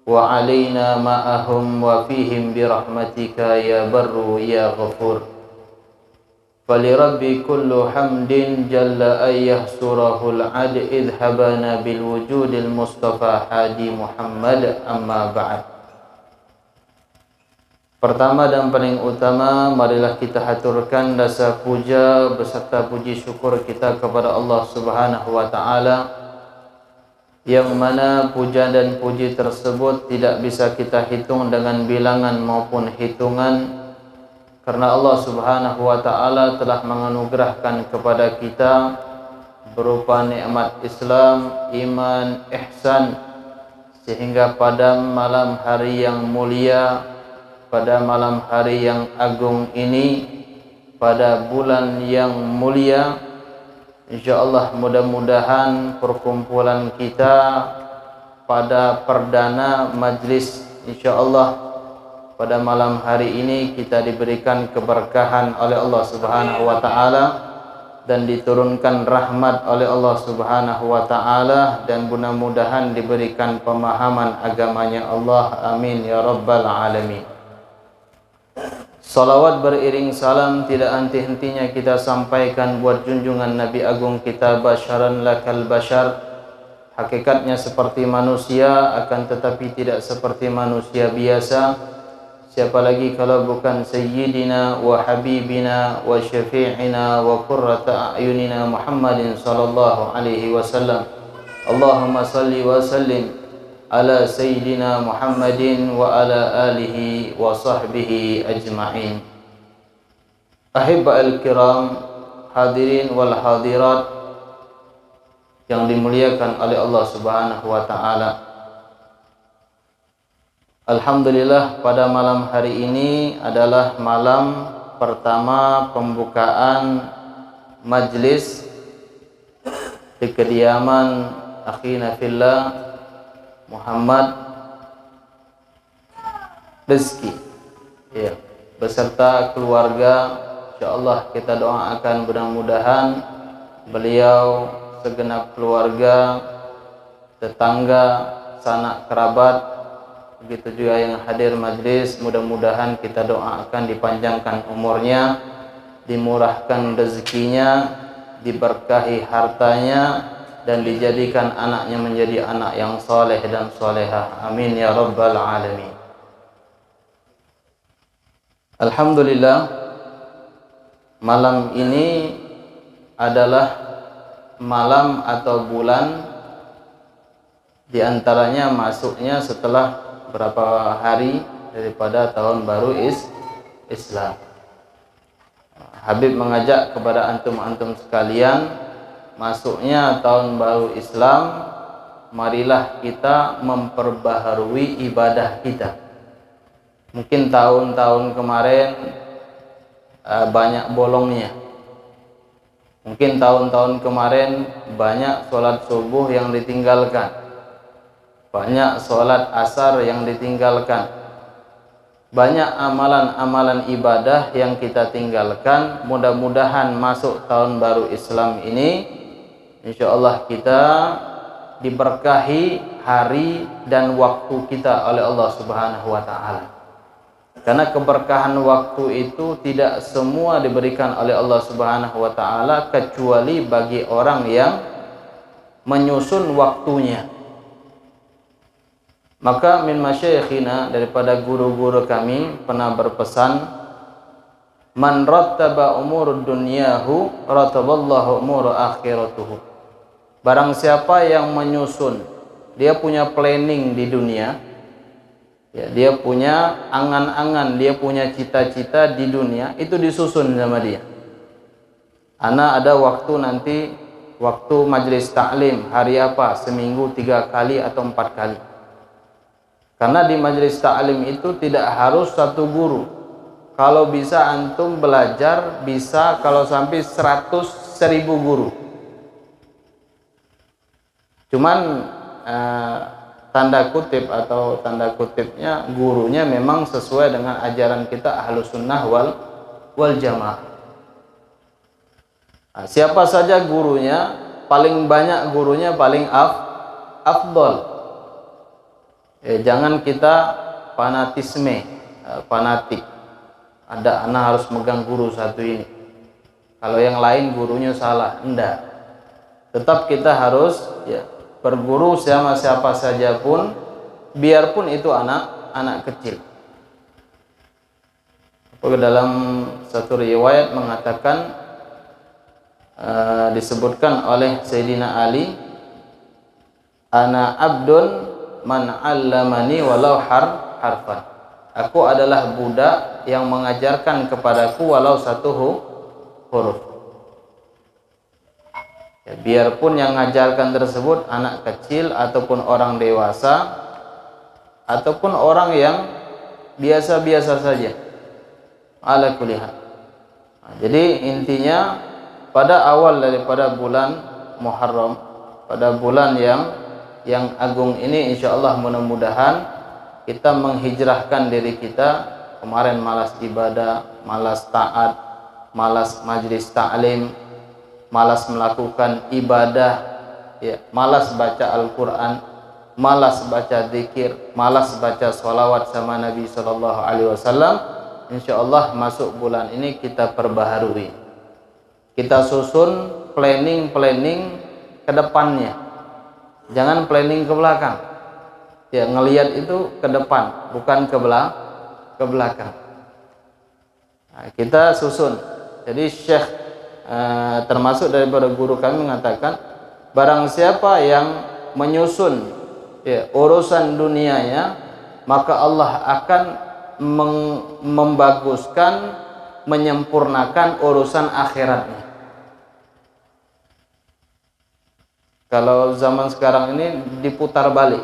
وعلينا معهم وفيهم برحمتك يا بر يا غفور فلربي كل حمد جل أن يحصره العد إذ هبنا بالوجود المصطفى حادي محمد أما بعد. Pertama dan paling utama, marilah kita haturkan rasa puja beserta puji syukur kita kepada Allah Subhanahu wa taala, yang mana puja dan puji tersebut tidak bisa kita hitung dengan bilangan maupun hitungan, karena Allah Subhanahu wa taala telah menganugerahkan kepada kita berupa nikmat Islam, iman, ihsan, sehingga pada malam hari yang mulia, pada malam hari yang agung ini, pada bulan yang mulia, insyaallah mudah-mudahan perkumpulan kita pada perdana majlis insyaallah pada malam hari ini kita diberikan keberkahan oleh Allah Subhanahu wa taala dan diturunkan rahmat oleh Allah Subhanahu wa taala, dan mudah-mudahan diberikan pemahaman agamanya Allah. Amin ya rabbal alamin. Salawat beriring salam tidak henti-hentinya kita sampaikan buat junjungan Nabi Agung kita, basyaran lakal basyar, hakikatnya seperti manusia akan tetapi tidak seperti manusia biasa. Siapa lagi kalau bukan Sayyidina wa Habibina wa Syafi'ina wa Qurrata a'yunina Muhammadin sallallahu alaihi wasallam. Allahumma salli wa sallim ala Sayyidina Muhammadin wa ala alihi wa sahbihi ajma'in. Ahibba'il kiram, hadirin wal hadirat yang dimuliakan oleh Allah Subhanahu wa taala. Alhamdulillah, pada malam hari ini adalah malam pertama pembukaan majlis di kediaman akhina fillah Muhammad Rizki, ya, beserta keluarga. Insyaallah kita doakan mudah-mudahan beliau, segenap keluarga, tetangga, sanak kerabat, begitu juga yang hadir majlis, mudah-mudahan kita doakan dipanjangkan umurnya, dimurahkan rezekinya, diberkahi hartanya, dan dijadikan anaknya menjadi anak yang soleh dan solehah. Amin ya rabbal alamin. Alhamdulillah, malam ini adalah malam atau bulan diantaranya masuknya setelah berapa hari daripada tahun baru Islam. Habib mengajak kepada antum-antum sekalian, masuknya tahun baru Islam, marilah kita memperbaharui ibadah kita. Mungkin tahun-tahun kemarin banyak bolongnya. Mungkin tahun-tahun kemarin banyak sholat subuh yang ditinggalkan, banyak sholat asar yang ditinggalkan, banyak amalan-amalan ibadah yang kita tinggalkan. Mudah-mudahan masuk tahun baru Islam ini, insyaallah kita diberkahi hari dan waktu kita oleh Allah Subhanahu wa taala. Karena keberkahan waktu itu tidak semua diberikan oleh Allah Subhanahu wa taala kecuali bagi orang yang menyusun waktunya. Maka min masyayikhina, daripada guru-guru kami pernah berpesan, man rattaba umurud dunyahu rattaballahu umur akhiratuhu. Barang siapa yang menyusun, dia punya planning di dunia, ya, dia punya angan-angan, dia punya cita-cita di dunia, itu disusun sama dia. Ana ada waktu nanti, waktu majelis taklim hari apa, seminggu 3 kali atau 4 kali. Karena di majelis taklim itu tidak harus satu guru. Kalau bisa antum belajar, bisa kalau sampai 100.000 guru. Cuman tanda kutip atau tanda kutipnya, gurunya memang sesuai dengan ajaran kita Ahlus Sunnah wal Jamaah. Nah, siapa saja gurunya, paling banyak gurunya paling afdol. Jangan kita fanatisme, fanatik. Ada anak harus megang guru satu ini. Kalau yang lain gurunya salah, enggak. Tetap kita harus berguru sama siapa saja pun, biarpun itu anak kecil. Dalam satu riwayat mengatakan, disebutkan oleh Sayyidina Ali, ana abdun man 'allamani walau harfan. Aku adalah budak yang mengajarkan kepadaku walau satu huruf. Biarpun yang mengajarkan tersebut anak kecil ataupun orang dewasa ataupun orang yang biasa-biasa saja. Ala kulli hal. Jadi intinya pada awal daripada bulan Muharram, pada bulan yang agung ini, insyaallah mudah-mudahan kita menghijrahkan diri kita. Kemarin malas ibadah, malas taat, malas majlis ta'lim, malas melakukan ibadah, malas baca Al-Quran, malas baca zikir, malas baca sholawat sama Nabi Sallallahu Alaihi Wasallam. Insyaallah masuk bulan ini kita perbaharui, kita susun planning ke depannya, jangan planning ke belakang. Ngelihat itu ke depan, bukan ke belakang. Nah, kita susun. Jadi Syekh termasuk daripada guru kami mengatakan, barang siapa yang menyusun urusan dunianya, maka Allah akan membaguskan, menyempurnakan urusan akhiratnya. Kalau zaman sekarang ini diputar balik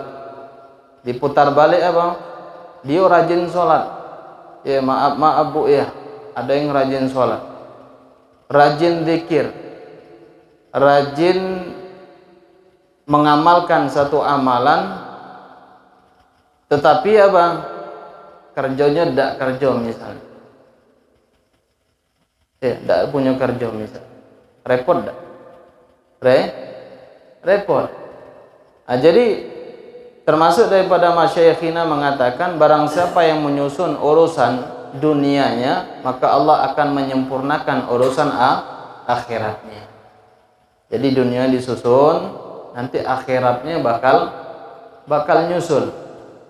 apa? Dia rajin sholat, maaf bu, ada yang rajin sholat, rajin zikir, rajin mengamalkan satu amalan, tetapi apa? Kerjanya tidak kerja misalnya, tidak punya kerja misalnya, repot tidak? Repot. Nah, jadi termasuk daripada masyayikhina mengatakan, barang siapa yang menyusun urusan dunianya, maka Allah akan menyempurnakan urusan akhiratnya. Jadi dunia disusun, nanti akhiratnya bakal nyusul.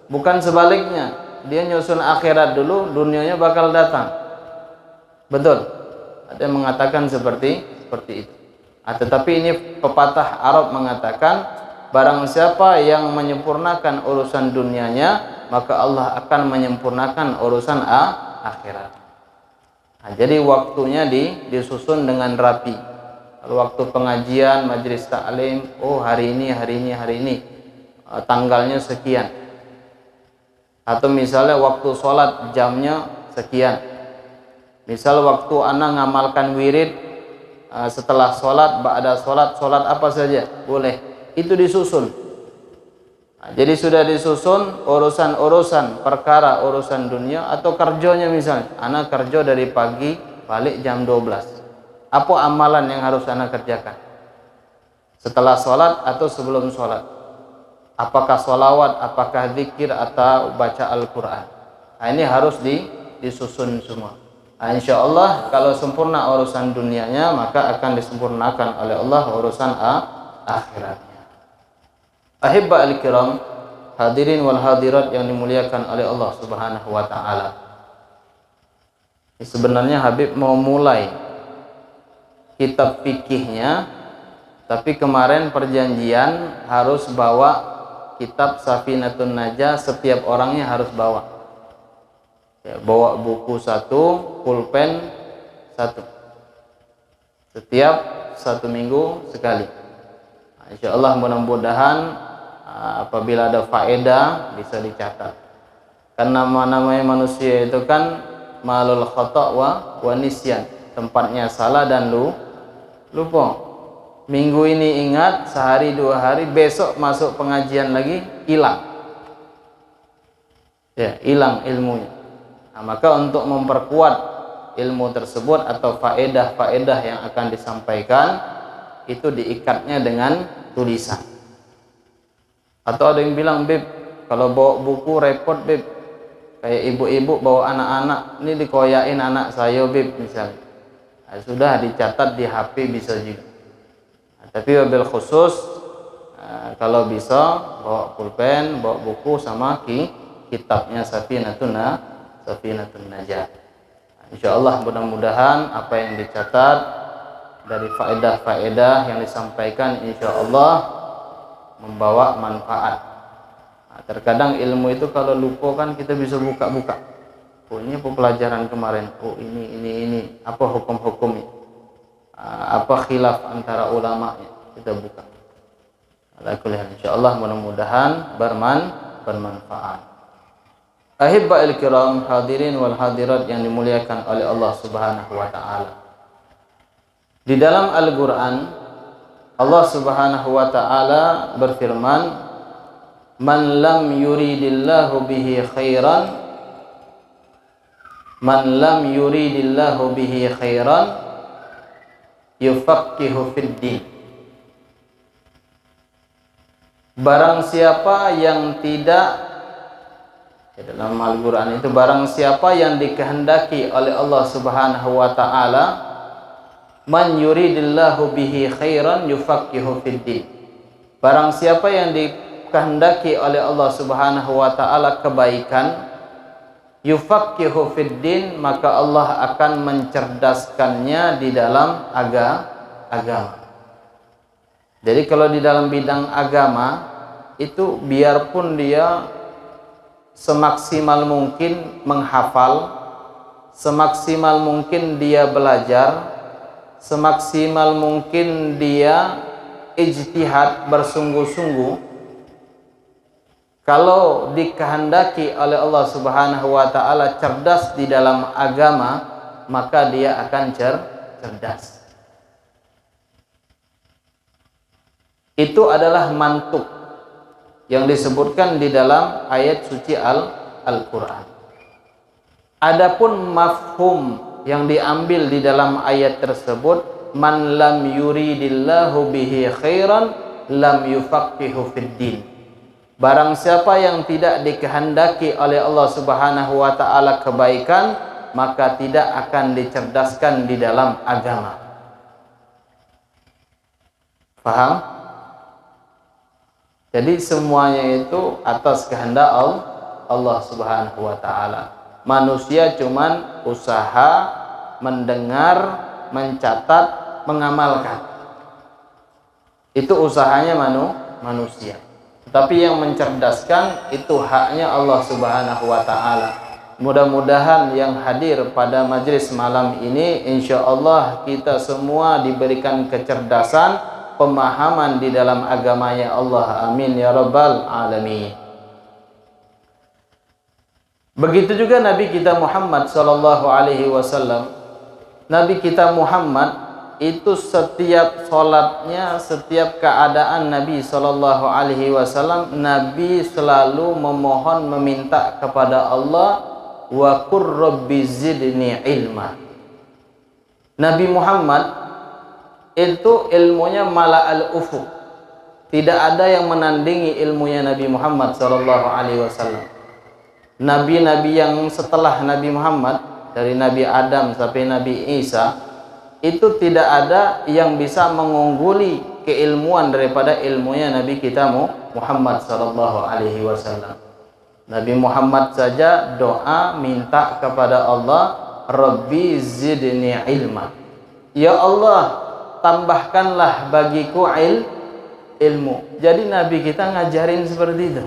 Bukan sebaliknya, dia nyusun akhirat dulu, dunianya bakal datang. Betul? Ada yang mengatakan seperti itu. Tetapi ini pepatah Arab mengatakan, barang siapa yang menyempurnakan urusan dunianya, maka Allah akan menyempurnakan urusan akhirat. Nah, jadi waktunya disusun dengan rapi. Kalau waktu pengajian, majelis ta'lim, hari ini, tanggalnya sekian. Atau misalnya waktu sholat jamnya sekian. Misal waktu anak ngamalkan wirid, setelah sholat, ba'da sholat apa saja boleh. Itu disusun. Nah, jadi sudah disusun urusan perkara urusan dunia atau kerjanya. Misalnya anak kerja dari pagi balik jam 12. Apa amalan yang harus anak kerjakan? Setelah sholat atau sebelum sholat? Apakah sholawat, apakah zikir, atau baca Al-Quran? Nah, ini harus disusun semua. Nah, insya Allah kalau sempurna urusan dunianya, maka akan disempurnakan oleh Allah urusan akhirat. Ahibba al-kiram, hadirin wal hadirat yang dimuliakan oleh Allah Subhanahu wa taala. Sebenarnya Habib mau mulai kitab fikihnya, tapi kemarin perjanjian harus bawa kitab Safinatun Najah, setiap orangnya harus bawa. Bawa buku satu, pulpen satu. Setiap 1 minggu sekali. Insyaallah mudah-mudahan apabila ada faedah bisa dicatat. Karena namanya manusia itu kan malul khata' wa nisyan, tempatnya salah dan lupa. Minggu ini ingat, sehari 2 hari, besok masuk pengajian lagi hilang. Hilang ilmunya. Nah, maka untuk memperkuat ilmu tersebut atau faedah-faedah yang akan disampaikan, itu diikatnya dengan tulisan. Atau ada yang bilang, Beb, Kalau bawa buku repot, Beb. Kayak ibu-ibu bawa anak-anak, ini dikoyain anak saya, Beb, misalnya. Nah, sudah dicatat di HP bisa juga. Nah, tapi wabil khusus kalau bisa bawa pulpen, bawa buku sama kitabnya Safinatun Najah. Nah, insyaallah mudah-mudahan apa yang dicatat dari faedah-faedah yang disampaikan insyaallah membawa manfaat. Nah, terkadang ilmu itu kalau lupa kan kita bisa buka-buka. Oh, ini pelajaran kemarin. Oh, ini apa hukum-hukumnya? Apa khilaf antara ulama? Kita buka. Alhamdulillah, insyaallah mudah-mudahan bermanfaat. Ahibba'il kiram, hadirin wal hadirat yang dimuliakan oleh Allah Subhanahu wa taala. Di dalam Al-Qur'an Allah Subhanahu wa taala berfirman, "Man lam yuridillahu bihi khairan yufaqihu fid din." Barang siapa yang tidak, dalam Al-Qur'an itu, barang siapa yang dikehendaki oleh Allah Subhanahu wa taala, man yuridillahu bihi khairan yufaqihu fid din. Barang siapa yang dikehendaki oleh Allah Subhanahu wa taala kebaikan, yufaqihu fid din, maka Allah akan mencerdaskannya di dalam agama. Jadi kalau di dalam bidang agama itu biarpun dia semaksimal mungkin menghafal, semaksimal mungkin dia belajar, semaksimal mungkin dia ijtihad bersungguh-sungguh, kalau dikehendaki oleh Allah Subhanahu wa taala cerdas di dalam agama, maka dia akan cerdas. Itu adalah mantuk yang disebutkan di dalam ayat suci Al-Qur'an. Adapun mafhum yang diambil di dalam ayat tersebut, man lam yuridillahu bihi khairan lam yufaqihu fid din. Barang siapa yang tidak dikehendaki oleh Allah Subhanahu wa taala kebaikan, maka tidak akan dicerdaskan di dalam agama. Paham? Jadi semuanya itu atas kehendak Allah Subhanahu wa taala. Manusia cuman usaha mendengar, mencatat, mengamalkan. Itu usahanya manusia. Tapi yang mencerdaskan itu haknya Allah Subhanahu wa taala. Mudah-mudahan yang hadir pada majlis malam ini insyaallah kita semua diberikan kecerdasan, pemahaman di dalam agamanya Allah. Amin ya rabbal alamin. Begitu juga Nabi kita Muhammad sallallahu alaihi wasallam. Nabi kita Muhammad itu setiap salatnya, setiap keadaan Nabi sallallahu alaihi wasallam, Nabi selalu memohon, meminta kepada Allah, wa qur rabbi zidni ilma. Nabi Muhammad itu ilmunya mala'al ufuq. Tidak ada yang menandingi ilmunya Nabi Muhammad sallallahu alaihi wasallam. Nabi-nabi yang setelah Nabi Muhammad, dari Nabi Adam sampai Nabi Isa, itu tidak ada yang bisa mengungguli keilmuan daripada ilmunya Nabi kita Muhammad sallallahu alaihi wasallam. Nabi Muhammad saja doa minta kepada Allah, Rabbi zidni ilma. Ya Allah, tambahkanlah bagiku ilmu. Jadi Nabi kita ngajarin seperti itu.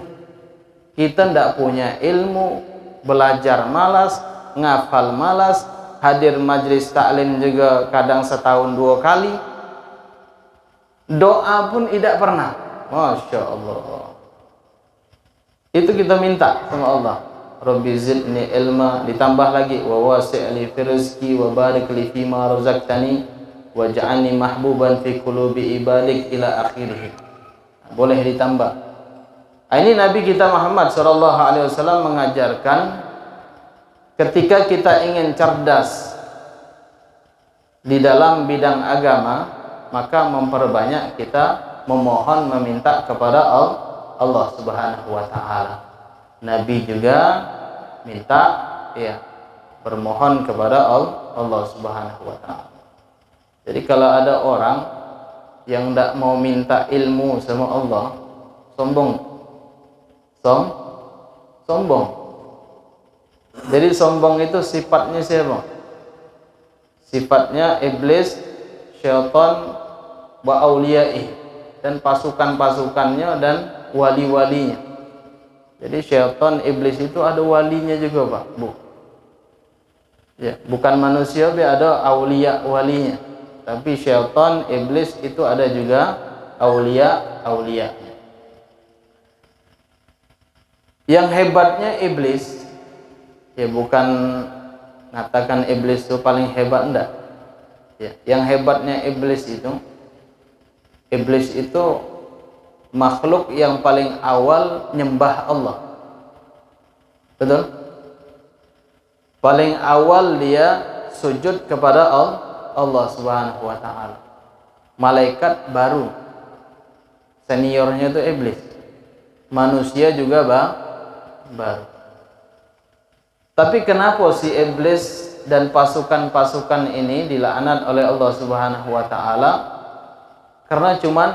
Kita tidak punya ilmu, belajar malas, ngafal malas, hadir majlis taklim juga kadang setahun 2 kali, doa pun tidak pernah. Masya Allah. Itu kita minta sama Allah, Rabbi zidni ilma, ditambah lagi wa wasi' li fi rizqi wa barik li fima razaqtani waj'alni mahbuban fi qulubi ibadik ila akhirih. Boleh ditambah. Ini Nabi kita Muhammad sallallahu alaihi wasallam mengajarkan ketika kita ingin cerdas di dalam bidang agama, maka memperbanyak kita memohon, meminta kepada Allah Subhanahu wa taala. Nabi juga minta, ya, bermohon kepada Allah Subhanahu wa taala. Jadi kalau ada orang yang tidak mau minta ilmu sama Allah, sombong. Sombong. Jadi sombong itu sifatnya siapa? Sifatnya iblis, syaitan, wa auliyaih, dan pasukan-pasukannya dan wali-walinya. Jadi syaitan, iblis itu ada walinya juga, Pak, Bu. Ya, bukan manusia, ada aulia walinya. Tapi syaitan, iblis itu ada juga aulia. Yang hebatnya iblis, ya bukan mengatakan iblis itu paling hebat, enggak. Ya, yang hebatnya iblis itu makhluk yang paling awal nyembah Allah. Betul? Paling awal dia sujud kepada Allah Subhanahu wa taala. Malaikat baru. Seniornya itu iblis. Manusia juga baru. Tapi kenapa si iblis dan pasukan-pasukan ini dilaknat oleh Allah Subhanahu wa taala? Karena cuman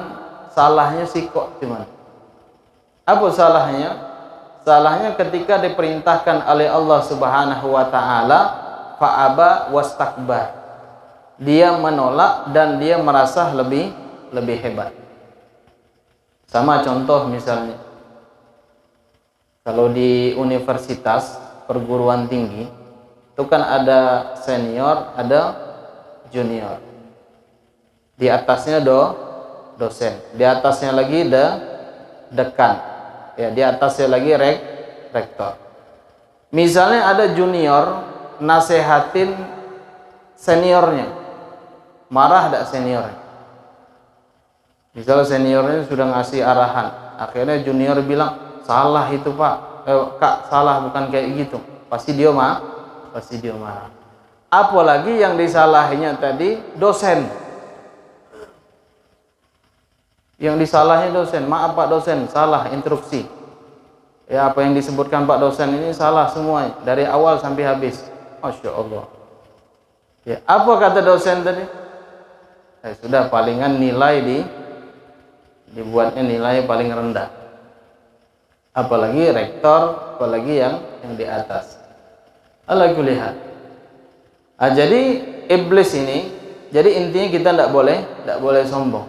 salahnya sikok cuman. Apa salahnya? Salahnya ketika diperintahkan oleh Allah Subhanahu wa taala, fa'aba wastakbar. Dia menolak dan dia merasa lebih hebat. Sama contoh misalnya, kalau di universitas perguruan tinggi itu kan ada senior, ada junior. Di atasnya dosen, di atasnya lagi dekan, ya, di atasnya lagi rektor. Misalnya ada junior nasehatin seniornya, marah tidak seniornya? Misalnya seniornya sudah ngasih arahan, akhirnya junior bilang, salah itu Pak, Kak, salah, bukan kayak gitu. Pasti dia marah. Apalagi yang disalahinya tadi dosen. Yang disalahi dosen, maaf Pak dosen, salah instruksi. Ya, apa yang disebutkan Pak dosen ini salah semua dari awal sampai habis. Masya Allah. Ya, apa kata dosen tadi? Sudah palingan nilai dibuatnya nilai paling rendah. Apalagi rektor, apalagi yang di atas. Ala kulli hal. Jadi iblis ini, jadi intinya kita tidak boleh sombong.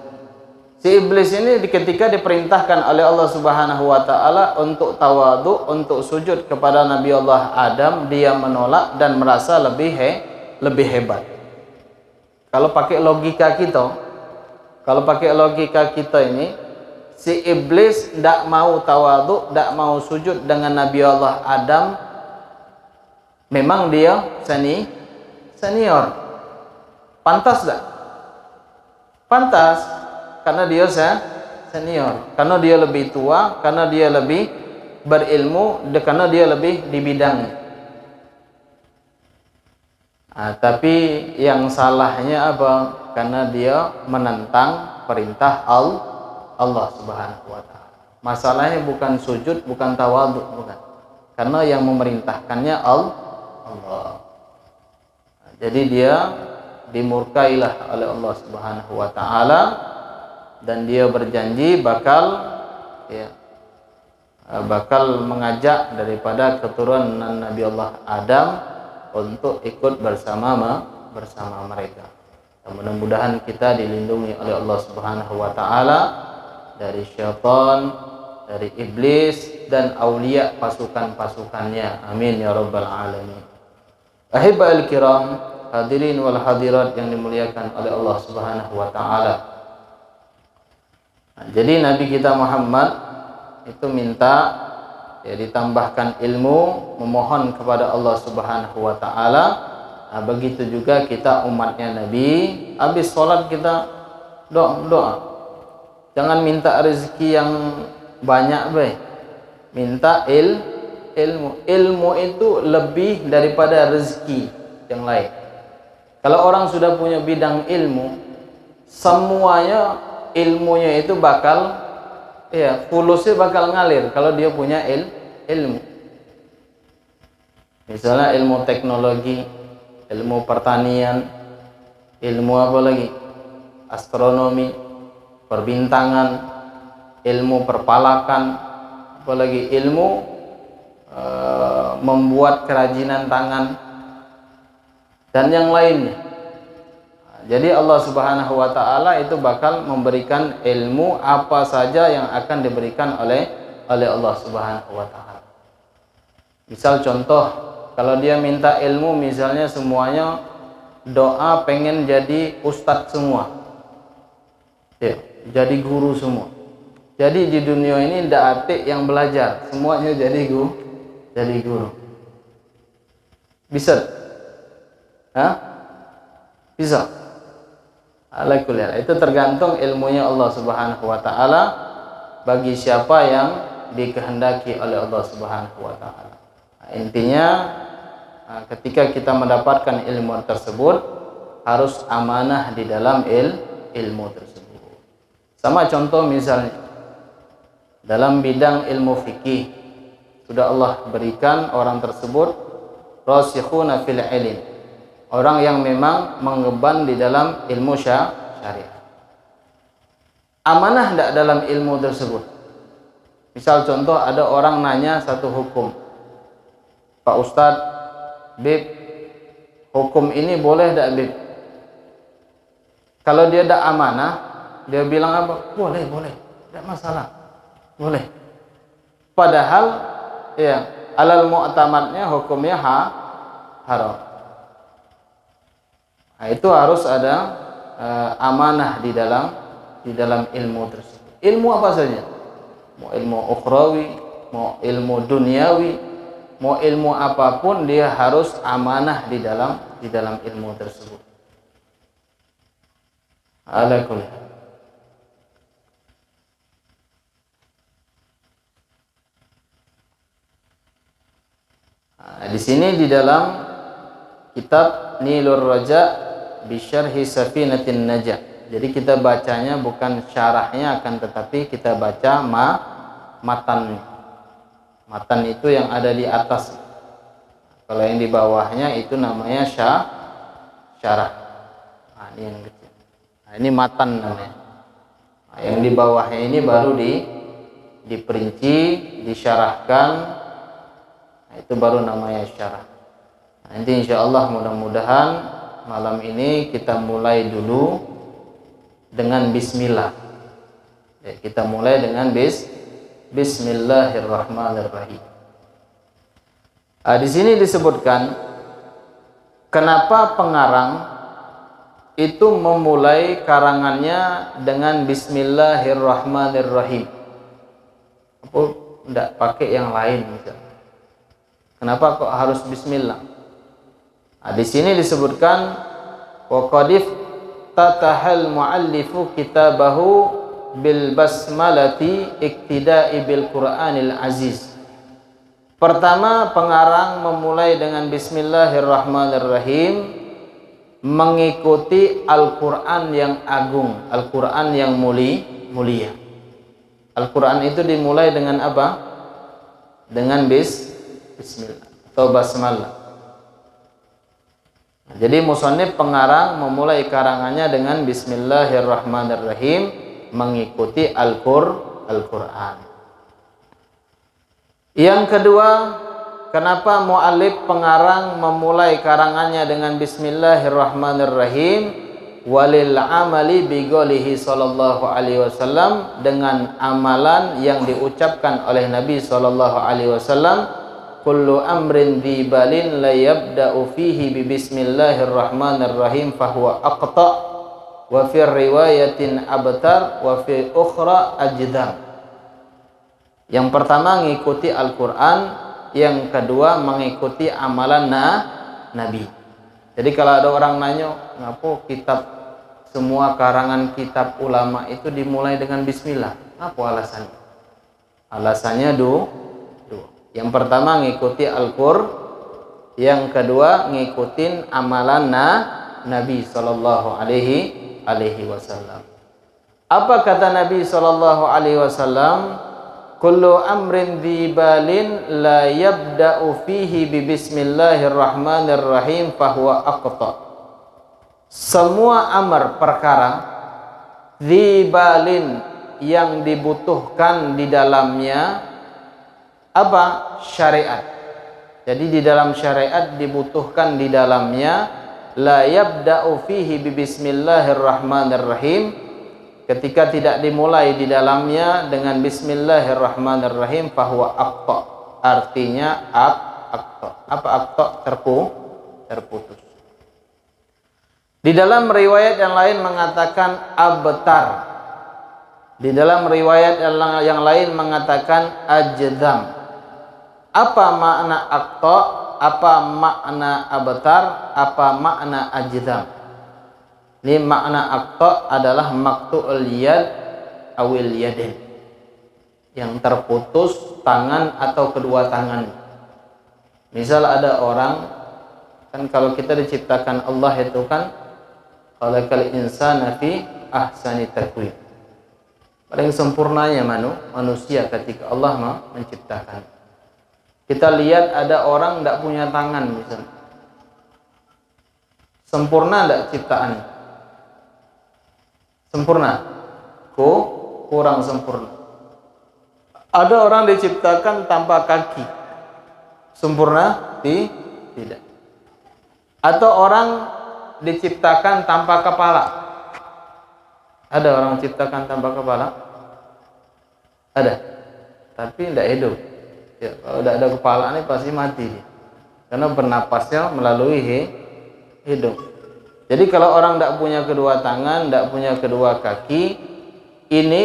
Si iblis ini ketika diperintahkan oleh Allah Subhanahu wa taala untuk tawadhu, untuk sujud kepada Nabi Allah Adam, dia menolak dan merasa lebih hebat. Kalau pakai logika kita ini, si iblis tidak mau tawadhu, tidak mau sujud dengan Nabi Allah Adam. Memang dia senior. Pantas tidak? Pantas, karena dia senior, karena dia lebih tua, karena dia lebih berilmu, karena dia lebih di bidangnya. Tapi yang salahnya apa? Karena dia menentang perintah Allah Subhanahu wa taala. Masalahnya bukan sujud, bukan tawadhu, bukan. Karena yang memerintahkannya Allah. Jadi dia dimurkailah oleh Allah Subhanahu wa taala, dan dia berjanji bakal mengajak daripada keturunan Nabi Allah Adam untuk ikut bersama mereka. Dan mudah-mudahan kita dilindungi oleh Allah Subhanahu wa taala dari syaitan, dari iblis dan aulia pasukan-pasukannya. Amin ya rabbal alamin. Ahibba'il kiram, hadirin wal hadirat yang dimuliakan oleh Allah Subhanahu wa taala. Jadi Nabi kita Muhammad itu minta ditambahkan ilmu, memohon kepada Allah Subhanahu wa taala. Begitu juga kita umatnya Nabi, habis sholat kita doa. Jangan minta rezeki yang banyak, minta ilmu. Ilmu itu lebih daripada rezeki yang lain. Kalau orang sudah punya bidang ilmu, semuanya ilmunya itu bakal fulusnya bakal ngalir kalau dia punya ilmu. Misalnya ilmu teknologi, ilmu pertanian, ilmu apa lagi? Astronomi, perbintangan, ilmu perpalakan, apalagi ilmu membuat kerajinan tangan dan yang lainnya. Jadi Allah Subhanahu wa taala itu bakal memberikan ilmu apa saja yang akan diberikan oleh Allah Subhanahu wa taala. Misal contoh, kalau dia minta ilmu misalnya semuanya doa pengen jadi ustadz semua. Ya, jadi guru semua. Jadi di dunia ini tidak ada yang belajar, semuanya jadi guru. Bisa? Hah? Bisa. Alhamdulillah. Itu tergantung ilmunya Allah Subhanahu wa taala bagi siapa yang dikehendaki oleh Allah Subhanahu wa taala. Intinya ketika kita mendapatkan ilmu tersebut harus amanah di dalam ilmu tersebut. Sama contoh misalnya dalam bidang ilmu fikih, sudah Allah berikan orang tersebut rasikhuna fil ilm, orang yang memang mengemban di dalam ilmu syariat. Amanah tidak dalam ilmu tersebut. Misal contoh ada orang nanya satu hukum, Pak Ustadz, Bib, hukum ini boleh tidak Bib? Kalau dia tidak amanah, dia bilang apa? Boleh, tidak masalah, boleh. Padahal ya alal mu'tamadnya hukumnya haram. Nah, itu harus ada amanah di dalam ilmu tersebut. Ilmu apa saja? Mau ilmu ukhrawi, mau ilmu duniawi, mau ilmu apapun dia harus amanah di dalam ilmu tersebut. Ala kulli. Di sini di dalam kitab Nilur Raja bi Syarhi Safinatin Najah. Jadi kita bacanya bukan syarahnya, akan tetapi kita baca matan. Matan itu yang ada di atas. Kalau yang di bawahnya itu namanya syarah. Nah, ini yang kecil. Nah, ini matan namanya. Nah, yang di bawahnya ini baru diperinci, disyarahkan. Nah, itu baru namanya syarah. Nanti insya Allah mudah-mudahan malam ini kita mulai dulu dengan bismillah. Ya, kita mulai dengan bismillahirrahmanirrahim. Di sini disebutkan kenapa pengarang itu memulai karangannya dengan bismillahirrahmanirrahim. Apa tidak pakai yang lain misalnya? Kenapa kok harus bismillah? Di sini disebutkan wa qadif tatahal muallifu kitabahu bil basmalati iktida'i bil Qur'anil aziz. Pertama, pengarang memulai dengan bismillahirrahmanirrahim, mengikuti Al-Qur'an yang agung, Al-Qur'an yang mulia. Al-Qur'an itu dimulai dengan apa? Dengan bismillah atau basmalah. Jadi musannif pengarang memulai karangannya dengan bismillahirrahmanirrahim, mengikuti Al-Qur'an. Yang kedua, kenapa muallif pengarang memulai karangannya dengan bismillahirrahmanirrahim? Walil amali bi qoulihi sallallahu alaihi wasallam, dengan amalan yang diucapkan oleh Nabi sallallahu alaihi wasallam, kullu amrin dibalin la yabda'u fihi bi bismillahirrahmanirrahim fahuwa aqta wa fi riwayatin abtar wa fi ukhra ajdam. Yang pertama mengikuti Al-Qur'an, yang kedua mengikuti amalan Nabi. Jadi kalau ada orang nanya, ngapa semua karangan kitab ulama itu dimulai dengan bismillah? Apa alasannya? Alasannya dua. Yang pertama ngikuti Al-Qur'an, yang kedua ngikutin amalan Nabi sallallahu alaihi wasallam. Apa kata Nabi sallallahu alaihi wasallam? kullu amrin dzibalin la yabda'u fihi bi bismillahirrahmanirrahim fahuwa aqta. Semua amar perkara dzibalin yang dibutuhkan di dalamnya apa? Syariat. Jadi di dalam syariat dibutuhkan di dalamnya la yabda'u fihi bi bismillahirrahmanirrahim. Ketika tidak dimulai di dalamnya dengan bismillahirrahmanirrahim fahuwa aqta. Artinya aqta. Apa aqta? Terputus. Di dalam riwayat yang lain mengatakan abtar. Di dalam riwayat yang lain mengatakan ajdam. Apa makna aqta? Apa makna abtar? Apa makna ajdam? Ini makna aqta adalah maqtu'ul yad awil yadain, yang terputus tangan atau kedua tangan. Misal ada orang, kan kalau kita diciptakan Allah itu kan khalaqal insana fi ahsani taqwim. Paling sempurnanya manusia ketika Allah menciptakan. Kita lihat ada orang tidak punya tangan misalnya. Sempurna tidak ciptaannya? Sempurna? Kurang sempurna. Ada orang diciptakan tanpa kaki. Sempurna? Tidak. Atau orang diciptakan tanpa kepala. Ada orang diciptakan tanpa kepala? Ada. Tapi tidak hidup. Ya, kalau tidak ada kepala ini pasti mati dia. Karena bernapasnya melalui hidung. Jadi kalau orang tidak punya kedua tangan, tidak punya kedua kaki, ini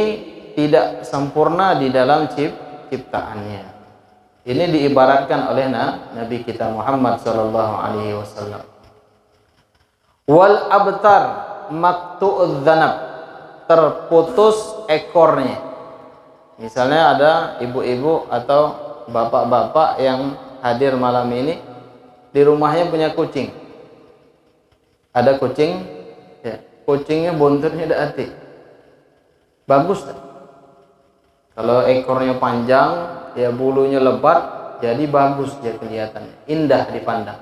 tidak sempurna di dalam ciptaannya. Ini diibaratkan oleh Nabi kita Muhammad SAW. Wal abtar maqtu'udz dzanab, terputus ekornya. Misalnya ada ibu-ibu atau bapak-bapak yang hadir malam ini, di rumahnya punya kucing. Ada kucing, ya, kucingnya buntutnya ada hati. Bagus tak? Kalau ekornya panjang, ya bulunya lebat, jadi bagus dia kelihatannya, indah dipandang.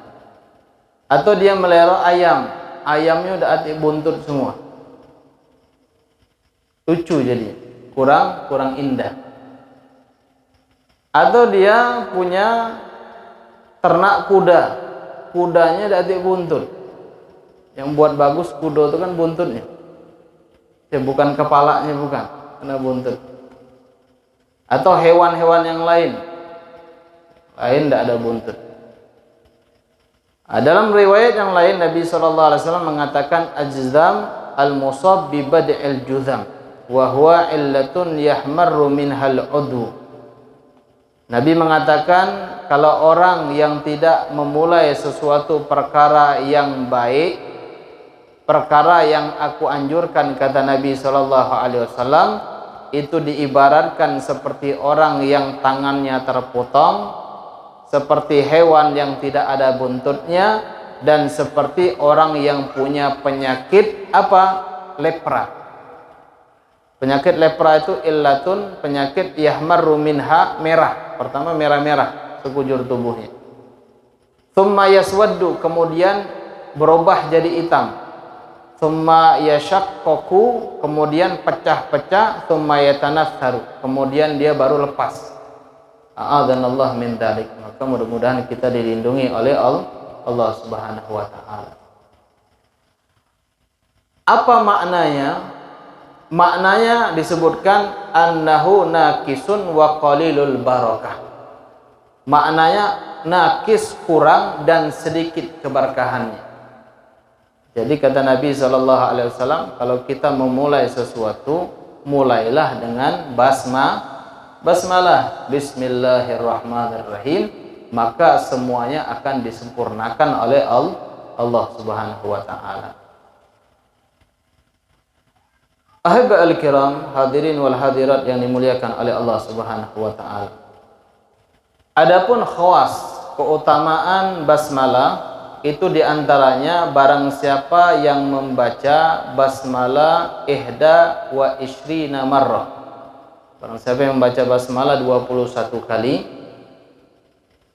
Atau dia melihara ayam, ayamnya udah hati buntut semua, lucu jadi, kurang indah. Atau dia punya ternak kuda, kudanya udah hati buntut. Yang buat bagus kuda itu kan buntutnya, ya bukan kepalanya, bukan, karena buntut. Atau hewan-hewan yang lain tidak ada buntut. Dalam riwayat yang lain Nabi SAW mengatakan ajzam al-musab bi bad'il juzam wa huwa illatun yahmarru minhal udu. Nabi mengatakan kalau orang yang tidak memulai sesuatu perkara yang baik, perkara yang aku anjurkan, kata Nabi SAW, itu diibaratkan seperti orang yang tangannya terpotong, seperti hewan yang tidak ada buntutnya, dan seperti orang yang punya penyakit apa? Lepra. Penyakit lepra itu illatun, penyakit yahmarru minha, merah. Pertama merah-merah sekujur tubuhnya. Tsumma yaswaddu, kemudian berubah jadi hitam. Tsumma yashaqqaqu, kemudian pecah-pecah. Tsumma yatanatharu, kemudian dia baru lepas. A'adzanallahu min dzalik. Maka mudah-mudahan kita dilindungi oleh Allah Subhanahu wa taala. Apa maknanya? Maknanya disebutkan annahu naqisun wa qalilul barakah. Maknanya nakis, kurang, dan sedikit keberkahannya. Jadi kata Nabi SAW, kalau kita memulai sesuatu, mulailah dengan basmalah, bismillahirrahmanirrahim, maka semuanya akan disempurnakan oleh Allah Subhanahu wa taala. Ahibba al-kiram, hadirin wal hadirat yang dimuliakan oleh Allah Subhanahu wa taala. Adapun khawas, keutamaan basmalah, itu diantaranya barang siapa yang membaca basmalah ihda wa ishrina marrah, Barang siapa yang membaca basmalah 21 kali,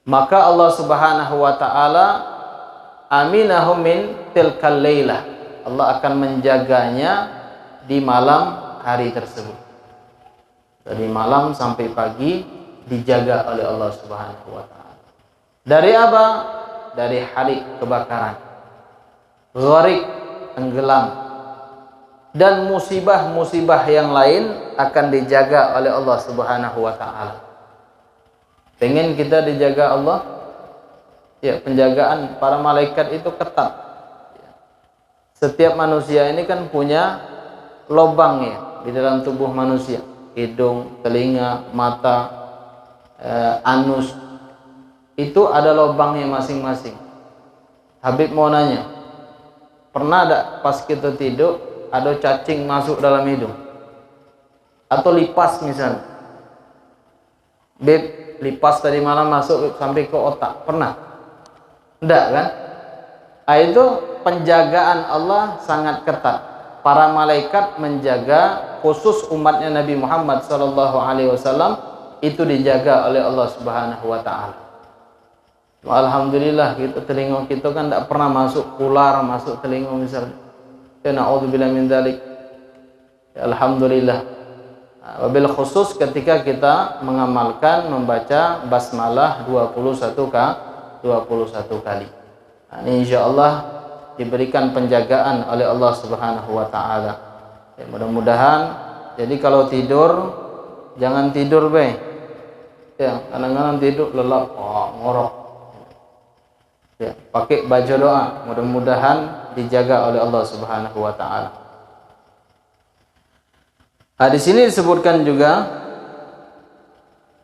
maka Allah Subhanahu wa taala aminahu min tilkal lailah. Allah akan menjaganya di malam hari tersebut. Dari malam sampai pagi dijaga oleh Allah Subhanahu wa taala. Dari apa? Dari harik, kebakaran, gharik, tenggelam, dan musibah-musibah yang lain akan dijaga oleh Allah Subhanahu wa taala. Pengen kita dijaga Allah? Ya, penjagaan para malaikat itu ketat. Setiap manusia ini kan punya lubang ya di dalam tubuh manusia. Hidung, telinga, mata, anus. Itu ada lubangnya masing-masing. Habib mau nanya, pernah ada pas kita tidur ada cacing masuk dalam hidung? Atau lipas misalnya? Beb, lipas tadi malam masuk sampai ke otak, pernah? Enggak kan? Itu penjagaan Allah sangat ketat. Para malaikat menjaga, khusus umatnya Nabi Muhammad SAW itu dijaga oleh Allah Subhanahu wa taala. Alhamdulillah kita telinga kita kan tidak pernah masuk ular masuk telinga misalnya. Ya naudzubillah min dzalik. Ya, alhamdulillah. Wabil khusus ketika kita mengamalkan membaca basmalah 21 kali. Nah, ini insyaallah diberikan penjagaan oleh Allah Subhanahu wa taala. Ya, mudah-mudahan jadi kalau tidur jangan tidur ya, kadang-kadang tidur lelap, ngorok. Ya, pakai baca doa, mudah-mudahan dijaga oleh Allah Subhanahu wa taala. Di sini disebutkan juga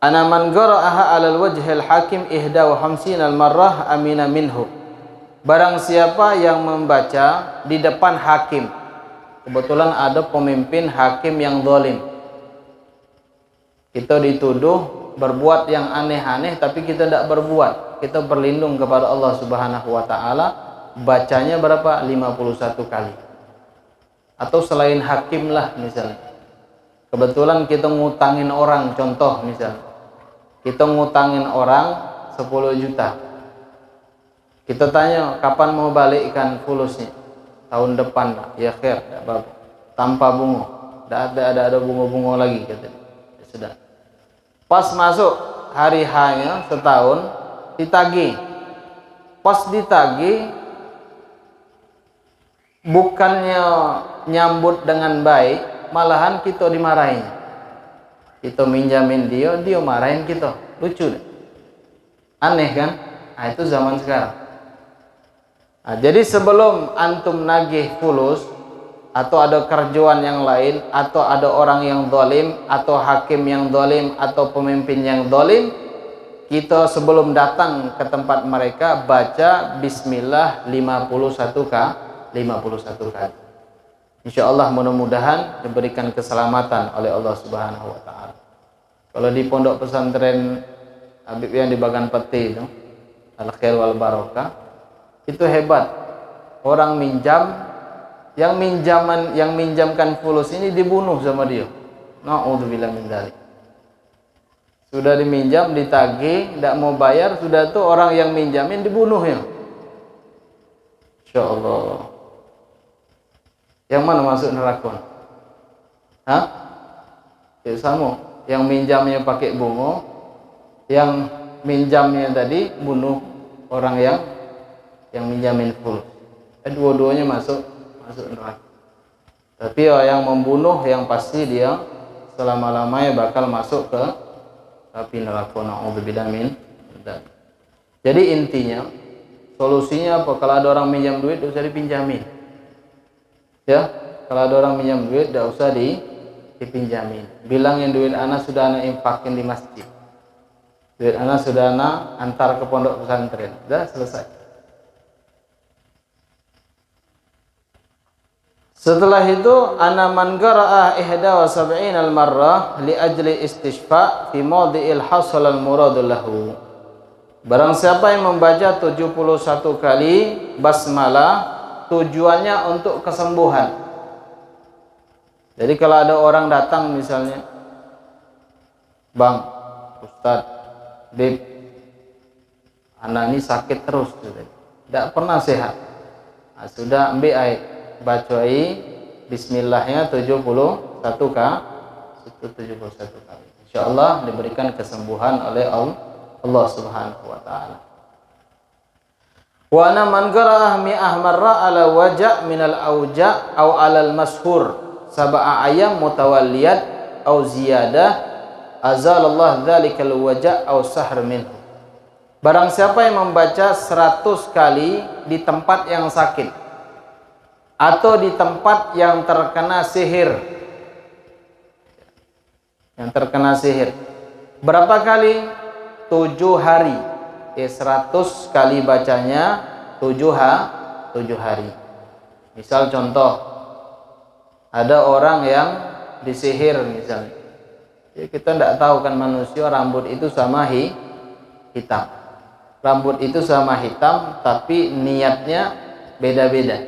ana man qara'aha 'alal wajhil hakim ihda wa hamsinal marrah amina minhu. Barang siapa yang membaca di depan hakim. Kebetulan ada pemimpin hakim yang zalim. Kita dituduh berbuat yang aneh-aneh tapi kita tidak berbuat. Kita berlindung kepada Allah Subhanahu wa taala, bacanya berapa? 51 kali. Atau selain hakim lah misalnya. Kebetulan kita ngutangin orang, contoh misalnya. Kita ngutangin orang 10 juta. Kita tanya, kapan mau balikkan fulusnya? Tahun depan lah. Ya khair, tidak apa-apa. Tanpa bunga. Tidak ada bunga-bunga lagi katanya. Ya, sudah. Pas masuk hari hanya setahun ditagih. Pas ditagih bukannya nyambut dengan baik, malahan kita dimarahin. Kita minjamin dia marahin kita. Lucu deh. Aneh kan? Nah, itu zaman sekarang. Nah, jadi sebelum antum nagih fulus atau ada kerjaan yang lain atau ada orang yang zalim atau hakim yang zalim atau pemimpin yang zalim, kita sebelum datang ke tempat mereka baca bismillah 51 kali. Insyaallah mudah-mudahan diberikan keselamatan oleh Allah Subhanahu wa taala. Kalau di pondok pesantren Habib yang di Bagan Peti itu, Al Khair wal Barokah, itu hebat. Orang yang minjamkan fulus ini dibunuh sama dia. Naudzubillah min dzalik. Sudah diminjam, ditagih, tidak mau bayar, sudah tuh orang yang minjamin dibunuhnya. Insyaallah. Yang mana masuk neraka? Hah? Ya sama. Yang minjamnya pakai bunga, yang minjamnya tadi bunuh orang yang minjamin full. Dua-duanya masuk neraka. Tapi yang membunuh yang pasti dia selama-lamanya bakal masuk ke api neraka. Na'udzubillah min dzalik. Jadi intinya solusinya apa? Kalau ada orang minjam duit, tidak usah dipinjamin. Ya, kalau ada orang minjam duit, tidak usah dipinjamin. Bilangin duit anak sudah anak infakin di masjid. Duit anak sudah anak antar ke pondok pesantren. Sudah selesai. Setelah itu ana man qara'a 71 al-marrah li ajli istishfa fi mawdi'il hasal al-murad lahu. Barang siapa yang membaca 71 kali basmalah tujuannya untuk kesembuhan. Jadi kalau ada orang datang misalnya Bang, Ustaz, Bib, anak ini sakit terus, tidak pernah sehat. Nah, sudah ambil air, bacai Bismillahnya 71 kali. Insyaallah diberikan kesembuhan oleh Allah Subhanahu wa taala. Wa ana man qara'ah mi'ah marra ala waja' minal auja' au alal mashhur sab'a ayam mutawalliyat au ziyadah azalallah dzalikal waja' au sahr minhu. Barang siapa yang membaca 100 kali di tempat yang sakit atau di tempat yang terkena sihir, berapa kali? 7 hari. 100 kali bacanya 7 hari. Misal contoh, ada orang yang disihir misalnya. Ya, kita tidak tahu kan manusia rambut itu sama hitam. Rambut itu sama hitam, tapi niatnya beda-beda.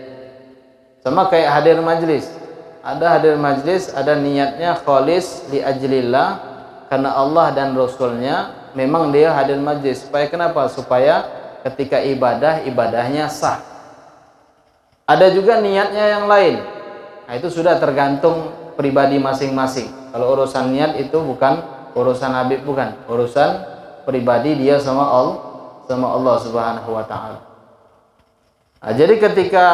Sama kayak hadir majlis. Ada hadir majlis, ada niatnya khalis li ajlillah, karena Allah dan Rasulnya. Memang dia hadir majlis. Supaya kenapa? Supaya ketika ibadah, ibadahnya sah. Ada juga niatnya yang lain. Nah, itu sudah tergantung pribadi masing-masing. Kalau urusan niat itu bukan urusan Habib, bukan. Urusan pribadi dia sama Allah Subhanahu wa taala. Nah, jadi ketika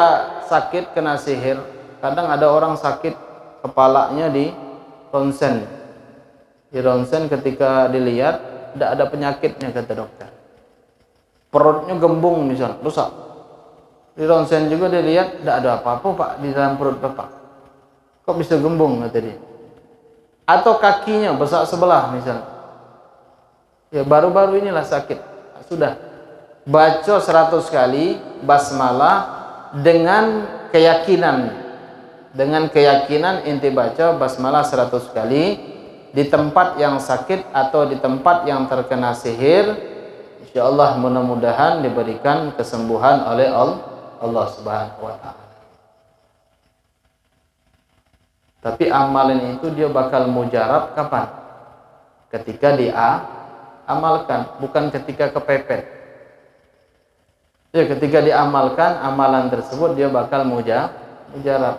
sakit kena sihir, kadang ada orang sakit kepalanya di ronsen. Di ronsen ketika dilihat tidak ada penyakitnya, kata dokter. Perutnya gembung misalnya, rusak. Di ronsen juga dilihat tidak ada apa-apa Pak di dalam perut Bapak. Kok bisa gembung, kata dia. Atau kakinya besar sebelah misalnya. Ya baru-baru inilah sakit. Sudah baca 100 kali basmalah dengan keyakinan inti baca basmalah 100 kali di tempat yang sakit atau di tempat yang terkena sihir. Insyaallah mudah-mudahan diberikan kesembuhan oleh Allah Subhanahu wa taala. Tapi amalan itu dia bakal mujarab kapan? Ketika dia amalkan, bukan ketika kepepet. Ya, ketika diamalkan amalan tersebut dia bakal mujarab.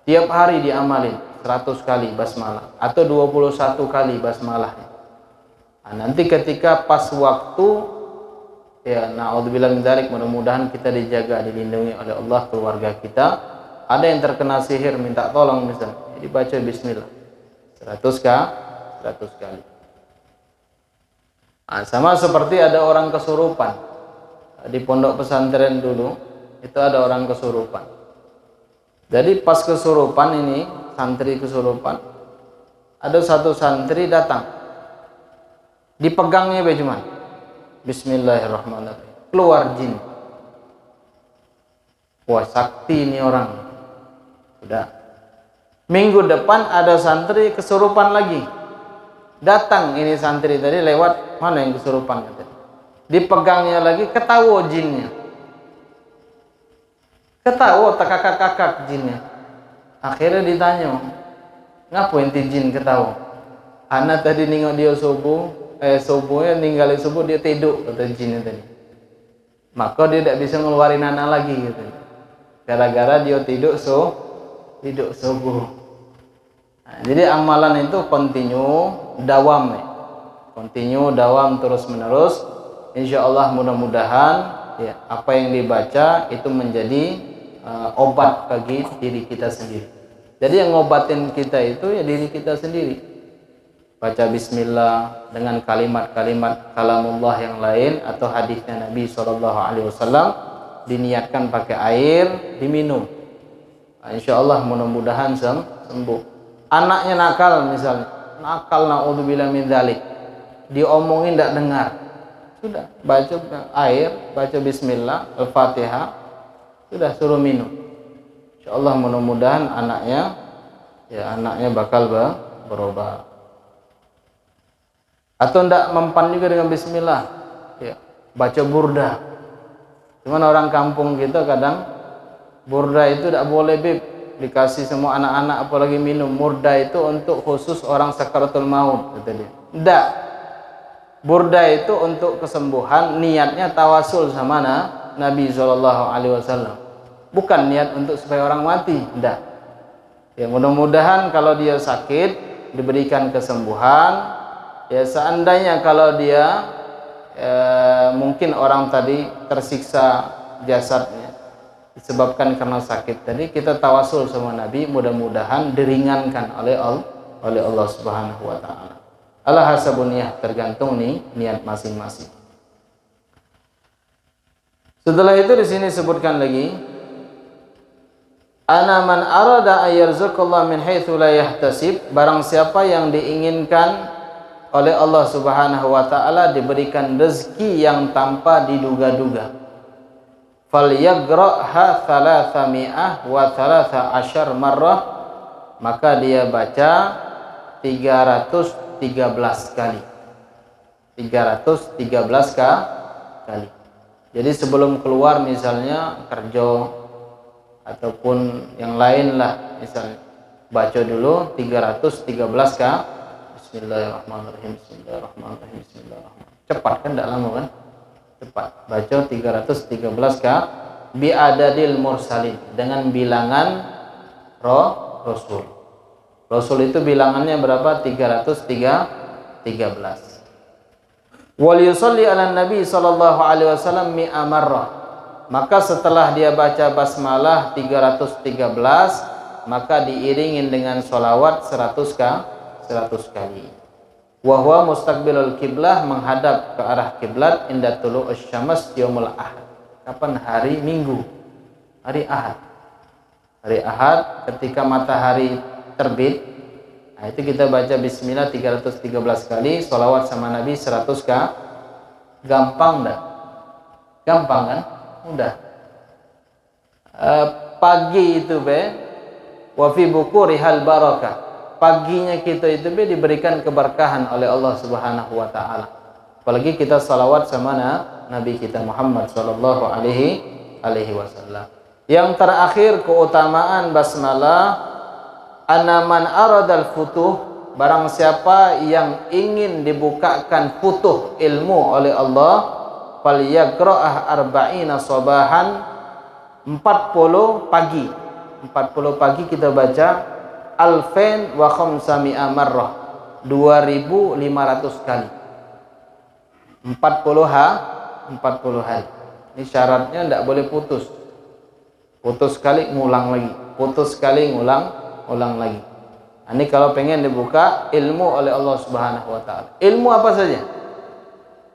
Tiap hari diamalin 100 kali basmalah atau 21 kali basmalah. Nah, nanti ketika pas waktu, ya naudzubillah min dzalik, mudah-mudahan kita dijaga, dilindungi oleh Allah, keluarga kita. Ada yang terkena sihir minta tolong misalnya, dibaca bismillah 100 kali. Nah, sama seperti ada orang kesurupan. Di pondok pesantren dulu itu ada orang kesurupan. Jadi pas kesurupan ini, santri kesurupan, ada satu santri datang, dipegangnya cuman bismillahirrahmanirrahim, keluar jin. Wah, sakti ini orang. Sudah. Minggu depan ada santri kesurupan lagi, datang ini santri tadi lewat, mana yang kesurupan, dipegangnya lagi, ketawa jinnya, ketawa kakak jinnya. Akhirnya ditanya, ngapain ti jin ketawa? Anak tadi nengok dia subuhnya ninggalin subuh, dia tidur, kata jinnya tadi. Maka dia tidak bisa ngeluarin anak lagi gitu. Gara-gara dia tidur subuh. Nah, jadi amalan itu dawam terus menerus. Insyaallah mudah-mudahan ya, apa yang dibaca itu menjadi obat bagi diri kita sendiri. Jadi yang ngobatin kita itu ya diri kita sendiri. Baca bismillah dengan kalimat-kalimat kalamullah yang lain atau hadisnya Nabi SAW, diniatkan pakai air, diminum. Nah, insyaallah mudah-mudahan sembuh. Anaknya nakal misalnya, naudzubillah min dzalik, diomongin tidak dengar. Sudah, baca air, baca bismillah, al-fatihah, sudah suruh minum. Insyaallah mudah-mudahan anaknya bakal berubah. Atau tidak mempan juga dengan bismillah, ya, baca burda. Cuman orang kampung kita kadang burda itu tidak boleh dikasih semua anak-anak apalagi minum. Burda itu untuk khusus orang sakaratul maut, kata dia. Enggak. Burda itu untuk kesembuhan, niatnya tawasul sama Nabi SAW. Bukan niat untuk supaya orang mati, enggak. Ya mudah-mudahan kalau dia sakit diberikan kesembuhan. Ya seandainya kalau dia mungkin orang tadi tersiksa jasadnya disebabkan karena sakit tadi, kita tawasul sama Nabi, mudah-mudahan diringankan oleh Allah Subhanahu wa taala. Ala hasabun niyah, tergantung nih niat masing-masing. Setelah itu di sini sebutkan lagi, ana man arada ayyarzuqallah min haitsu la yahtasib, barang siapa yang diinginkan oleh Allah Subhanahu wa taala diberikan rezeki yang tanpa diduga-duga, falyagra'ha 300 wa 13 marrah, maka dia baca 313 kali. 313 kali. Jadi sebelum keluar misalnya kerja ataupun yang lain lah, misalnya baca dulu 313 kali. Bismillahirrahmanirrahim. Bismillahirrahmanirrahim. Bismillahirrahmanirrahim. Cepat kan, tidak lama kan? Cepat. Baca 313 kali bi adadil mursalin, dengan bilangan Rasul. Rasul itu bilangannya berapa? 313. Wal yusalli ala nabi sallallahu alaihi wasallam mi'a marrah. Maka setelah dia baca basmalah 313, maka diiringin dengan sholawat 100 kali. Wa huwa mustaqbilul kiblah, menghadap ke arah kiblat, inda tulu'us syams yaumul ahad. Kapan? Hari Minggu, hari Ahad. Hari Ahad ketika matahari terbit, nah itu kita baca bismillah 313 kali, sholawat sama Nabi 100 kali. Gampang dah? Gampang kan? Mudah. Pagi itu wa fi bukurihal barakah, paginya kita itu diberikan keberkahan oleh Allah Subhanahu wa taala. Apalagi kita salawat sama Nabi kita Muhammad sallallahu alaihi wasallam. Yang terakhir keutamaan basmalah, anaman aradal futuh, barang siapa yang ingin dibukakan futuh ilmu oleh Allah, falyagra'ah arba'ina sabahan, 40 pagi. 40 pagi kita baca alfain wa khamsami'a marrah, 2500 kali. 40 hari. Ini syaratnya tidak boleh putus. Putus sekali ngulang lagi, putus sekali ngulang lagi. Ini kalau pengen dibuka ilmu oleh Allah Subhanahu wa taala. Ilmu apa saja?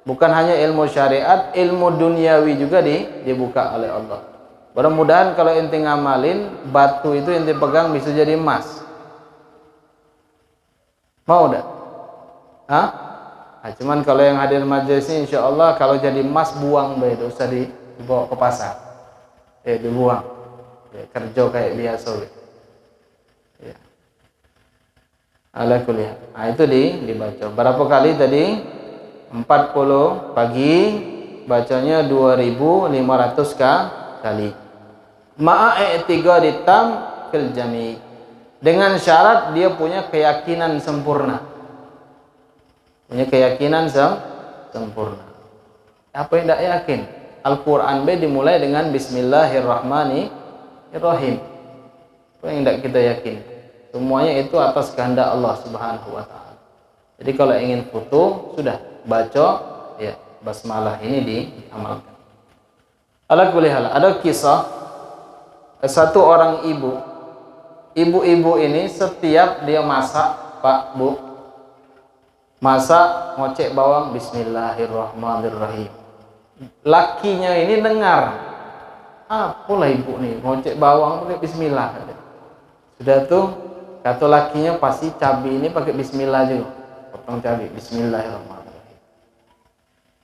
Bukan hanya ilmu syariat, ilmu duniawi juga dibuka oleh Allah. Mudah-mudahan kalau ente ngamalin, batu itu ente pegang bisa jadi emas. Mau dah? Hah? Nah, cuman kalau yang hadir majelis ini insya Allah kalau jadi emas buang itu usah dibawa ke pasar. Dibuang. Kerja kayak biasa. Ya. Ala kulli hal. Nah, itu dibaca. Berapa kali tadi? 40 pagi, bacanya 2500 kali. Ma'a i'tiqadi tam fil jami', dengan syarat dia punya keyakinan sempurna. Punya keyakinan sempurna. Apa yang tidak yakin? Al-Quran dimulai dengan Bismillahirrahmanirrahim. Apa yang tidak kita yakin? Semuanya itu atas kehendak Allah Subhanahu wa taala. Jadi kalau ingin futuh, sudah baca ya basmalah ini diamalkan. Ala kulli hal, ada kisah satu orang ibu ini setiap dia masak, Pak, Bu, masak ngocek bawang Bismillahirrahmanirrahim. Lakinya ini dengar, apalah ibu nih ngocek bawang pakai bismillah. Sudah tuh kata lakinya, pasti cabai ini pakai bismillah juga, potong cabai Bismillahirrahmanirrahim.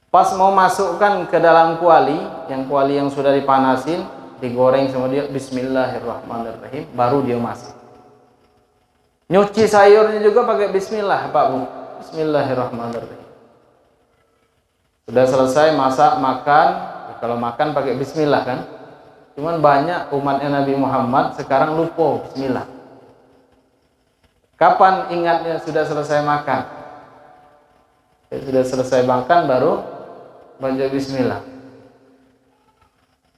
Pas mau masukkan ke dalam kuali yang sudah dipanasin, digoreng sama dia Bismillahirrahmanirrahim, baru dia masak. Nyuci sayurnya juga pakai bismillah, Pak, Bu, Bismillahirrahmanirrahim. Sudah selesai masak, makan. Kalau makan pakai bismillah kan. Cuman banyak umatnya Nabi Muhammad sekarang lupa bismillah. Kapan ingatnya sudah selesai makan? Sudah selesai makan baru baca bismillah.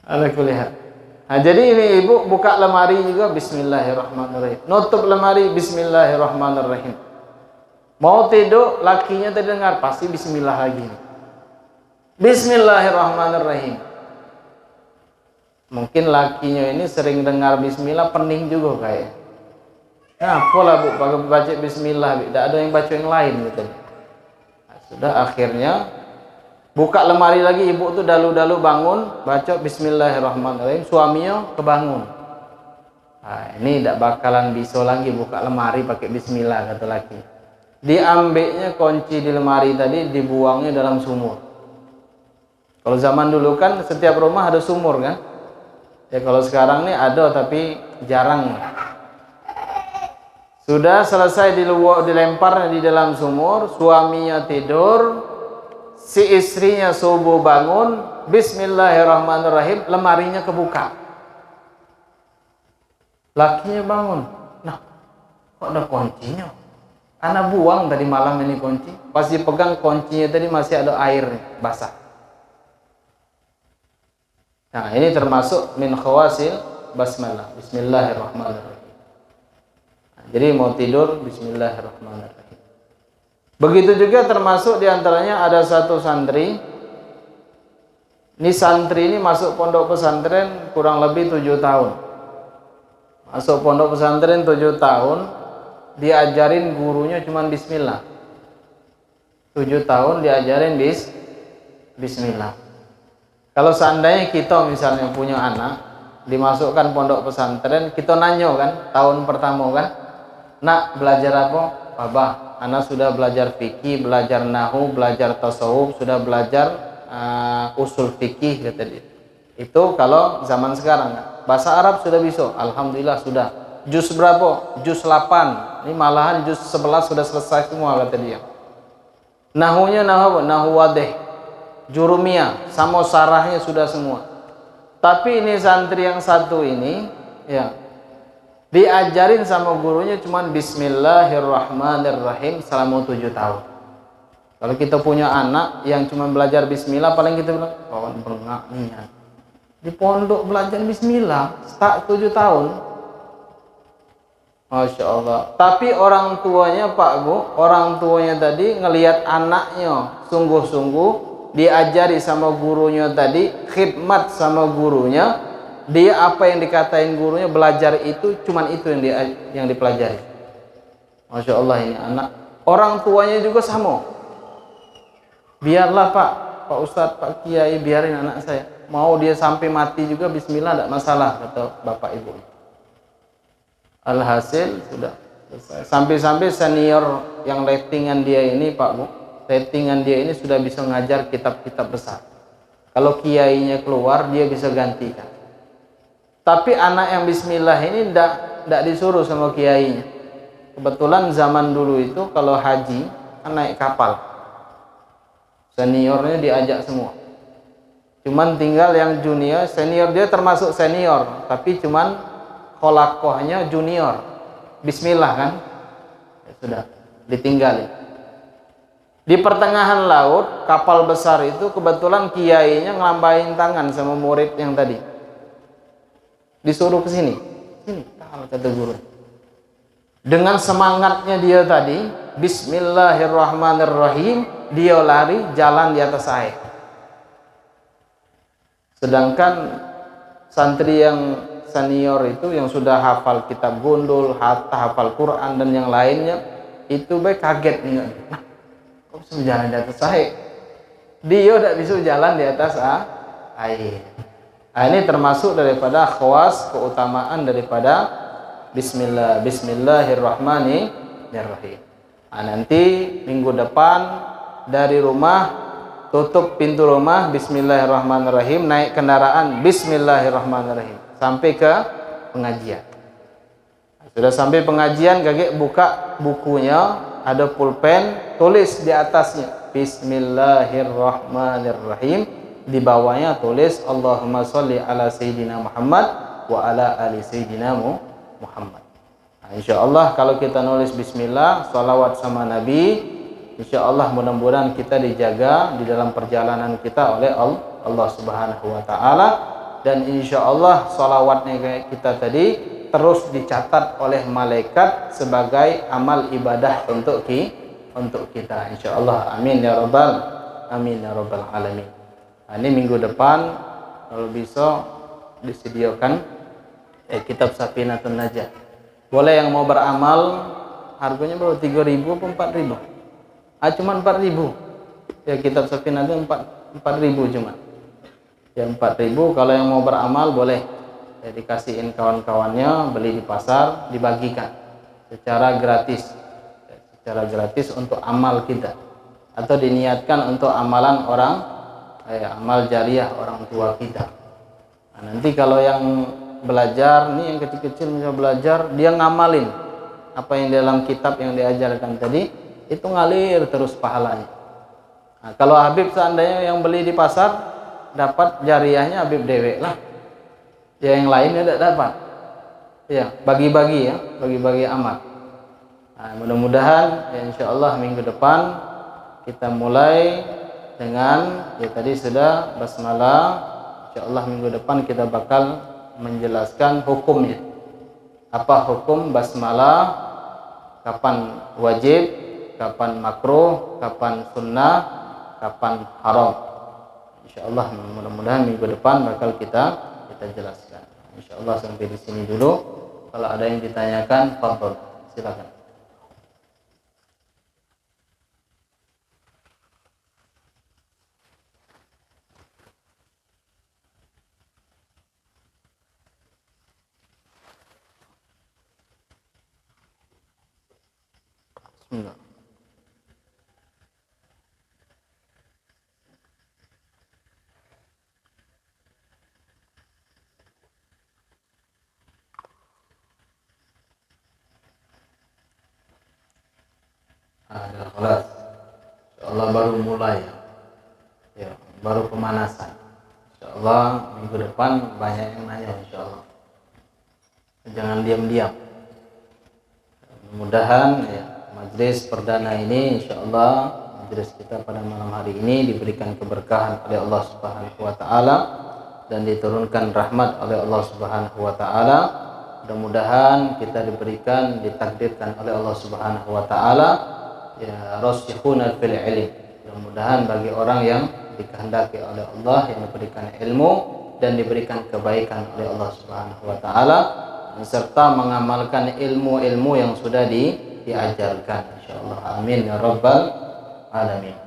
Alhamdulillah. Nah, jadi ini ibu buka lemari juga bismillahirrahmanirrahim. Nutup lemari bismillahirrahmanirrahim. Mau tidur lakinya terdengar pasti bismillah lagi. Bismillahirrahmanirrahim. Mungkin lakinya ini sering dengar bismillah, pening juga kayak. Nah, pola bu baca bismillah, tidak ada yang baca yang lain gitu. Nah, sudah akhirnya buka lemari lagi, ibu tuh dalu-dalu bangun, baca bismillahirrahmanirrahim, suaminya kebangun. Nah, ini tidak bakalan bisa lagi buka lemari pakai bismillah, kata laki. Diambilnya kunci di lemari tadi, dibuangnya dalam sumur. Kalau zaman dulu kan setiap rumah ada sumur kan? Ya kalau sekarang nih ada tapi jarang. Sudah selesai dilempar di dalam sumur, suaminya tidur, si istrinya subuh bangun, bismillahirrahmanirrahim, lemarinya kebuka. Lakinya bangun, nah kok ada kuncinya? Anak buang tadi malam ini kunci, pas dipegang kuncinya tadi masih ada air basah. Nah ini termasuk min khawasil basmalah, bismillahirrahmanirrahim. Nah, jadi mau tidur bismillahirrahmanirrahim. Begitu juga termasuk diantaranya ada satu santri. Ini santri ini masuk pondok pesantren kurang lebih 7 tahun. Masuk pondok pesantren 7 tahun, diajarin gurunya cuman bismillah. 7 tahun diajarin bismillah. Kalau seandainya kita misalnya punya anak, dimasukkan pondok pesantren, kita nanya kan, tahun pertama kan, nak belajar apa? Papa, anak sudah belajar fikih, belajar nahu, belajar tasawuf, sudah belajar usul fikih, kata dia. Itu kalau zaman sekarang kan. Bahasa Arab sudah bisa, alhamdulillah sudah. Juz berapa? Juz 8. Ini malahan juz 11 sudah selesai semua, kata dia. Nahunya nahu apa? Nahu wadih, jurumiyah, sama sarahnya sudah semua. Tapi ini santri yang satu ini ya diajarin sama gurunya cuman bismillahirrahmanirrahim selama 7 tahun. Kalau kita punya anak yang cuma belajar bismillah, paling kita bilang kawan bengak nih ya. Di pondok belajar bismillah 7 tahun. Masya Allah. Tapi orang tuanya Pak Bu, orang tuanya tadi ngelihat anaknya sungguh-sungguh diajari sama gurunya tadi, khidmat sama gurunya, dia apa yang dikatain gurunya, belajar itu cuman itu yang dipelajari. Masya Allah, ini anak orang tuanya juga sama. Biarlah Pak Ustadz, Pak Kiai, biarin anak saya, mau dia sampai mati juga bismillah tidak masalah, kata bapak ibu. Alhasil sudah selesai. Sampai-sampai senior yang ratingan dia ini Pak Bu, ratingan dia ini sudah bisa ngajar kitab-kitab besar. Kalau kiainya keluar, dia bisa gantikan. Tapi anak yang bismillah ini tidak disuruh sama kiainya. Kebetulan zaman dulu itu kalau haji kan naik kapal, seniornya diajak semua. Cuman tinggal yang junior, senior dia termasuk senior, tapi cuman kholakohnya junior. Bismillah kan, ya sudah ditinggalin. Di pertengahan laut, kapal besar itu kebetulan kiainya ngelambain tangan sama murid yang tadi. Disuruh ke sini. Sini, kata guru. Dengan semangatnya dia tadi, bismillahirrahmanirrahim, dia lari jalan di atas air. Sedangkan santri yang senior itu yang sudah hafal kitab gundul, hafal Quran dan yang lainnya, itu baik kaget nih. Nah, kok bisa jalan di atas air? Dia tidak bisa jalan di atas air. Nah, ini termasuk daripada khawas, keutamaan daripada bismillahirrahmanirrahim. Nah, nanti minggu depan dari rumah tutup pintu rumah bismillahirrahmanirrahim, naik kendaraan bismillahirrahmanirrahim sampai ke pengajian. Sudah sampai pengajian, kakek buka bukunya, ada pulpen, tulis di atasnya bismillahirrahmanirrahim, di bawahnya tulis Allahumma sholli ala sayyidina Muhammad wa ala ali sayyidina Muhammad. Nah, insyaallah kalau kita nulis bismillah, salawat sama Nabi, insyaallah mudah-mudahan kita dijaga di dalam perjalanan kita oleh Allah Subhanahu wa taala, dan insyaallah shalawatnya kita tadi terus dicatat oleh malaikat sebagai amal ibadah untuk kita insyaallah. Amin ya rabbal alamin. Nah, ini minggu depan kalau bisa disediakan kitab Safinatun Najah. Boleh yang mau beramal, harganya berapa? 3.000 atau 4.000? Cuma 4.000. Ya, kitab Safinatun 4.000 cuma. Ya 4.000. Kalau yang mau beramal boleh ya, dikasihin kawan-kawannya, beli di pasar, dibagikan secara gratis. Secara gratis untuk amal kita, atau diniatkan untuk amalan orang amal jariah orang tua kita. Nah, nanti kalau yang belajar nih, yang kecil-kecil bisa belajar, dia ngamalin apa yang dalam kitab yang diajarkan tadi, itu ngalir terus pahalanya. Nah, kalau Habib seandainya yang beli di pasar dapat jariahnya Habib dewek lah, ya yang lainnya tidak dapat. Ya bagi-bagi ya, bagi-bagi amal. Nah, mudah-mudahan ya insyaallah minggu depan kita mulai dengan ya tadi sudah basmalah. Insyaallah minggu depan kita bakal menjelaskan hukumnya. Apa hukum basmalah, kapan wajib, kapan makruh, kapan sunnah, kapan haram. Insyaallah mudah-mudahan minggu depan bakal kita jelaskan. Insyaallah sampai di sini dulu. Kalau ada yang ditanyakan, fadhol, silakan. Bismillah. Kelas. Insyaallah baru mulai ya, baru pemanasan. Insyaallah minggu depan banyak yang nanya insyaallah. Jangan diam-diam. Mudah-mudahan ya, majlis perdana ini insyaallah majlis kita pada malam hari ini diberikan keberkahan oleh Allah Subhanahu wa taala dan diturunkan rahmat oleh Allah Subhanahu wa taala. Mudah-mudahan kita diberikan, ditakdirkan oleh Allah Subhanahu wa taala ya rasikhuna fil ilm. Mudah-mudahan bagi orang yang dikehendaki oleh Allah, yang diberikan ilmu dan diberikan kebaikan oleh Allah Subhanahu wa taala, serta mengamalkan ilmu-ilmu yang sudah diajarkan insyaallah. Amin ya rabbal alamin.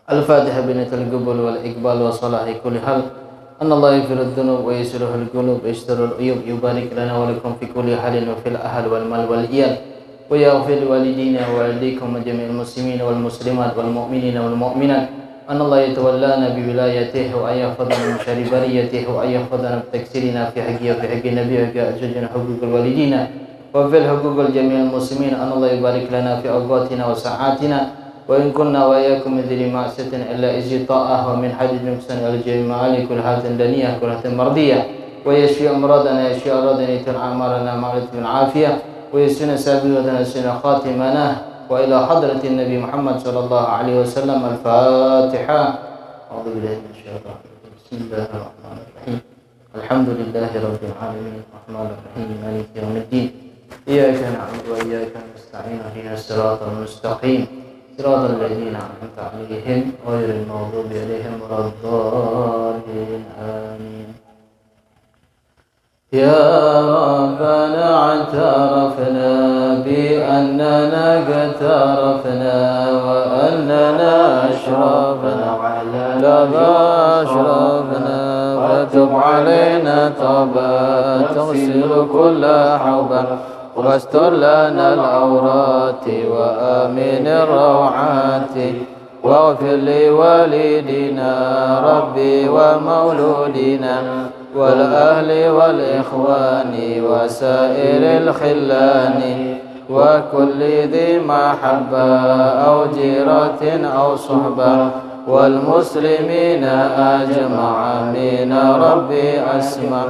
Al-Fatihah binatul qubul wal iqbal wa salahi kulli hal. Anallahu yaghfirudz dzunub wa yusirruhul qulub wa yasturul uyub, yubarik lana wa lakum fi kulli halin wa fil ahl wal mal wal iyal. Wa yaghfir walidina wa walidikum wa jami'il muslimin wal muslimat wal mu'minina wal mu'minat. Anallahu yatawallana bi wilayatihi wa yahfazuna min syarri bariyatihi wa yahfazuna bi taksirina fi haqqi wa fi haqqi nabiyyi wa ajrina huququl walidina wa fil huquqil jami'il muslimin. Anallahu yubarik lana fi awqatina wa sa'atina wa in kunna wa iyyakum min dhilli ma'siyatin illa izi ta'ah wa min hadid nufsan al-jami'ali kul hatin daniyah kul hatin mardiyah wa yashfi amradana yashfi aradana itil amarana ma'alatin afiyah ويسن سابقنا سن خاتمنا وإلى حضرة النبي محمد صلى الله عليه وسلم. الفاتحة. أعوذ بالله من الشيطان الرجيم. بسم الله الرحمن الرحيم. الحمد لله رب العالمين الرحمن الرحيم مالك يوم الدين إياك نعبد وإياك نستعين اهدنا الصراط المستقيم صراط الذين أنعمت عليهم غير المغضوب عليهم ولا الضالين آمين. يا ربنا اعترفنا بأننا اقترفنا وأننا أشرفنا لما أشرفنا فتب علينا توبة تغسل كل حوبة واستر لنا العورات وآمن الروعات واغفر لوالدينا ربي ومولودنا والأهل والإخوان وسائر الخلان وكل ذي محبة أو جيرة أو صحبة والمسلمين أجمع من ربي أسمع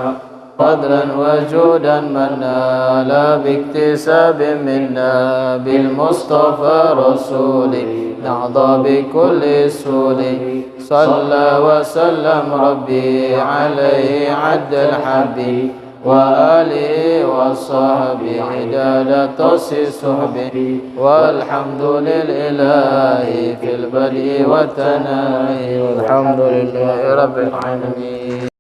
فضلا وجودا منا لا باكتساب منا بالمصطفى رسوله نعضى بكل سول صلى وسلم ربي عليه عد الحبيب وآله وصحبه عداد طس صحبه والحمد لله في البدء والثناء والحمد لله رب العالمين.